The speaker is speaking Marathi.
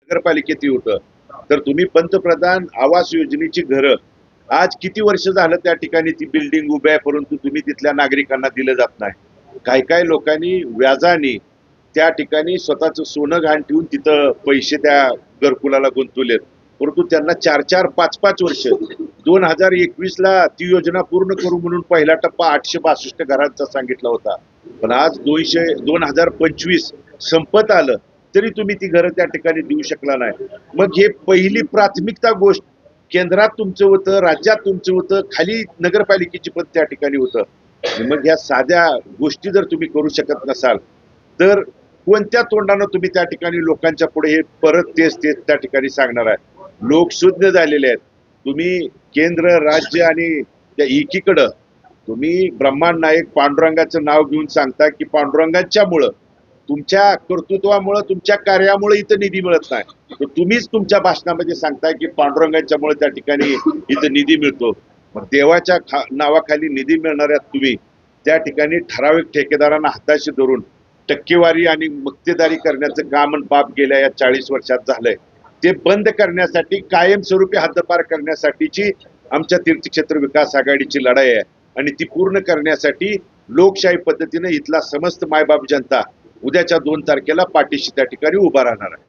नगरपालिकेतही होतं. तर तुम्ही पंतप्रधान आवास योजनेची घरं आज किती वर्ष झालं त्या ठिकाणी ती बिल्डिंग उभ्या आहे, परंतु तुम्ही तिथल्या नागरिकांना दिलं जात नाही. काही काही लोकांनी व्याजाने त्या ठिकाणी स्वतःचं सोनं गहाण ठेवून तिथं पैसे त्या घरकुलाला गुंतवलेत, परंतु त्यांना 4-4, 5-5 वर्ष 2021ला ती योजना पूर्ण करू म्हणून पहिला टप्पा 862 घरांचा सांगितला होता. पण आज 2025 संपत आलं तरी तुम्ही ती घरं त्या ठिकाणी देऊ शकला नाही. मग हे पहिली प्राथमिकता गोष्ट केंद्रात तुमचं होतं, राज्यात तुमचं होतं, खाली नगरपालिकेची पण त्या ठिकाणी होतं. मग ह्या साध्या गोष्टी जर तुम्ही करू शकत नसाल तर कोणत्या तोंडानं तुम्ही त्या ठिकाणी लोकांच्या पुढे हे परत तेच तेच त्या ठिकाणी सांगणार आहे. लोक शुद्ध झालेले आहेत. तुम्ही केंद्र राज्य आणि त्या एकीकडं तुम्ही ब्रह्मांड नायक पांडुरंगाचं नाव घेऊन सांगता की पांडुरंगाच्यामुळं तुमच्या कर्तृत्वामुळं तुमच्या कार्यामुळे इथं निधी मिळत नाही. तर तुम्हीच तुमच्या भाषणामध्ये सांगताय की पांडुरंगाच्यामुळे त्या ठिकाणी इथं निधी मिळतो. मग देवाच्या नावाखाली निधी मिळणाऱ्या तुम्ही त्या ठिकाणी ठराविक ठेकेदारांना हाताशी धरून टक्केवारी आणि मक्तेदारी करण्याचं काम आणि पाप गेल्या या 40 वर्षात झालंय. ते बंद करण्यासाठी कायमस्वरूपी हद्दपार करण्यासाठीची आमच्या तीर्थक्षेत्र विकास आघाडीची लढाई आहे आणि ती पूर्ण करण्यासाठी लोकशाही पद्धतीने इथला समस्त मायबाप जनता उद्याच्या 2 तारखेला पाठीशी त्या ठिकाणी उभा राहणार आहे.